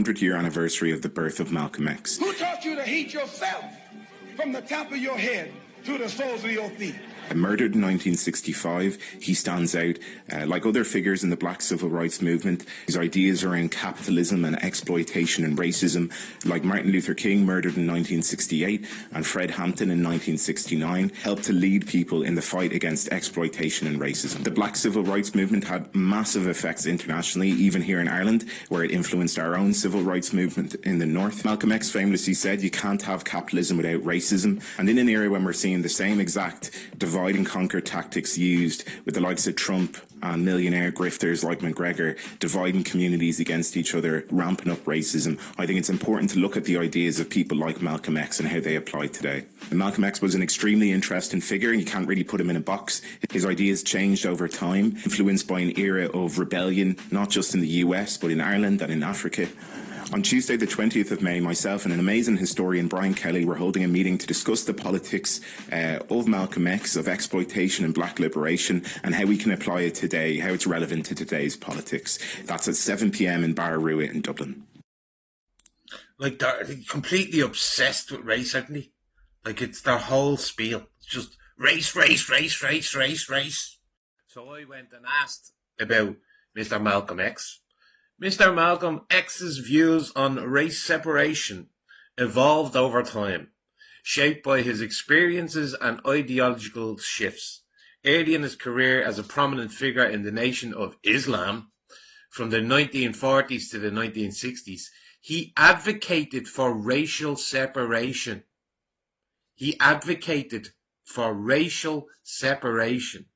100-year anniversary of the birth of Malcolm X. Who taught you to hate yourself from the top of your head to the soles of your feet? Murdered in 1965, he stands out. Like other figures in the black civil rights movement, his ideas around capitalism and exploitation and racism, like Martin Luther King, murdered in 1968, and Fred Hampton in 1969, helped to lead people in the fight against exploitation and racism. The black civil rights movement had massive effects internationally, even here in Ireland, where it influenced our own civil rights movement in the north. Malcolm X famously said, "You can't have capitalism without racism." And in an era when we're seeing the same exact divide and conquer tactics used with the likes of Trump and millionaire grifters like McGregor dividing communities against each other, ramping up racism, I think it's important to look at the ideas of people like Malcolm X and how they apply today. And Malcolm X was an extremely interesting figure, and you can't really put him in a box. His ideas changed over time, influenced by an era of rebellion, not just in the US, but in Ireland and in Africa. On Tuesday, the 20th of May, myself and an amazing historian, Brian Kelly, were holding a meeting to discuss the politics of Malcolm X, of exploitation and black liberation, and how we can apply it today, how it's relevant to today's politics. That's at 7 p.m. in Barrarua in Dublin. Like, they're completely obsessed with race, aren't they? Like, it's their whole spiel. It's just race, race, race, race, race, race. So I went and asked about Mr. Malcolm X. Mr. Malcolm X's views on race separation evolved over time, shaped by his experiences and ideological shifts. Early in his career as a prominent figure in the Nation of Islam, from the 1940s to the 1960s, he advocated for racial separation. He advocated for racial separation.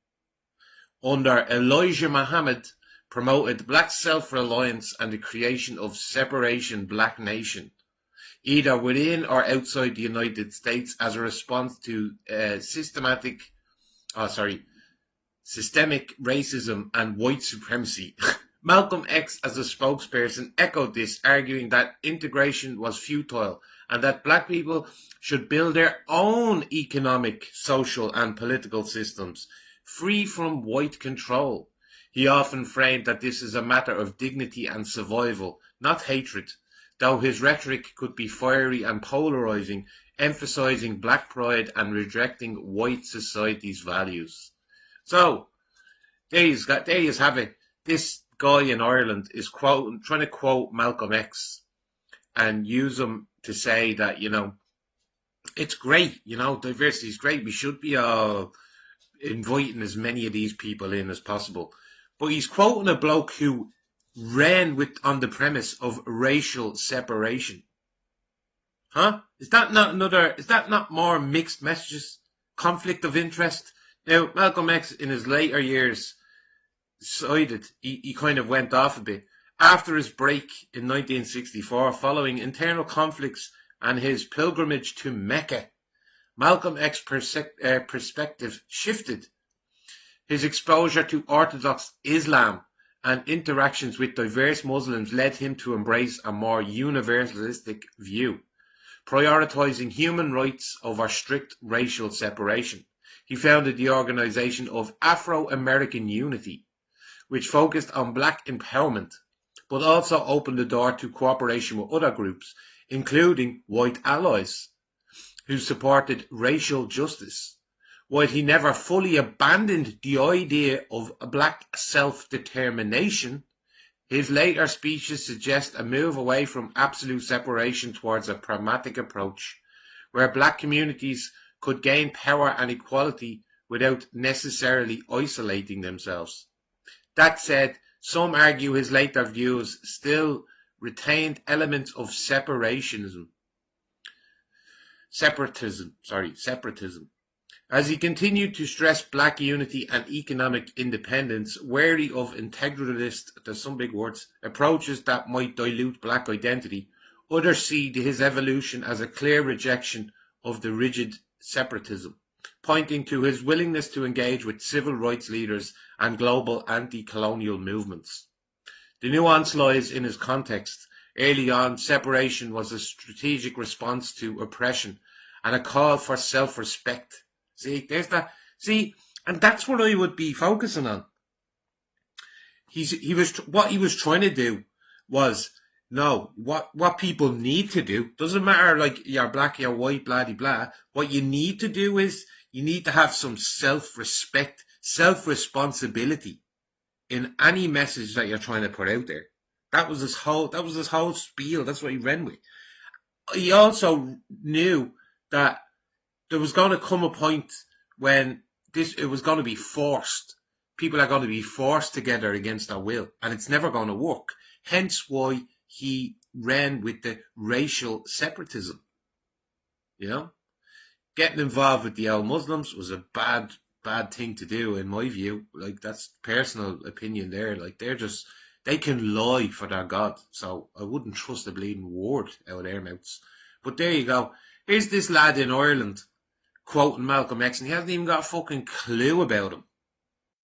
Under Elijah Muhammad, promoted black self-reliance and the creation of separation black nation, either within or outside the United States as a response to systemic racism and white supremacy. Malcolm X, as a spokesperson, echoed this, arguing that integration was futile and that black people should build their own economic, social and political systems, free from white control. He often framed that this is a matter of dignity and survival, not hatred, though his rhetoric could be fiery and polarizing, emphasizing black pride and rejecting white society's values. So, there you have it. This guy in Ireland is trying to quote Malcolm X and use him to say that, it's great, diversity is great. We should be inviting as many of these people in as possible. But he's quoting a bloke who ran on the premise of racial separation. Huh? Is that not more mixed messages? Conflict of interest? Now, Malcolm X, in his later years, decided he kind of went off a bit. After his break in 1964, following internal conflicts and his pilgrimage to Mecca, Malcolm X's perspective shifted. His exposure to Orthodox Islam and interactions with diverse Muslims led him to embrace a more universalistic view, prioritizing human rights over strict racial separation. He founded the organization of Afro-American Unity, which focused on black empowerment, but also opened the door to cooperation with other groups, including white allies, who supported racial justice. While he never fully abandoned the idea of black self-determination, his later speeches suggest a move away from absolute separation towards a pragmatic approach, where black communities could gain power and equality without necessarily isolating themselves. That said, some argue his later views still retained elements of separatism. As he continued to stress black unity and economic independence, wary of integralist, there's some big words, approaches that might dilute black identity, others see his evolution as a clear rejection of the rigid separatism, pointing to his willingness to engage with civil rights leaders and global anti-colonial movements. The nuance lies in his context. Early on, separation was a strategic response to oppression and a call for self-respect. See, there's that. See, and that's what I would be focusing on. What he was trying to do was No, what people need to do doesn't matter. Like you're black, you're white, blah de blah. What you need to do is you need to have some self-respect, self-responsibility in any message that you're trying to put out there. That was his whole spiel. That's what he ran with. He also knew that there was going to come a point when it was going to be forced. People are going to be forced together against their will, and it's never going to work. Hence why he ran with the racial separatism. You know, getting involved with the old Muslims was a bad thing to do, in my view. Like, that's personal opinion there. Like, they can lie for their God, so I wouldn't trust a bleeding word out of their mouths. But there you go. Here's this lad in Ireland quoting Malcolm X, and he hasn't even got a fucking clue about him.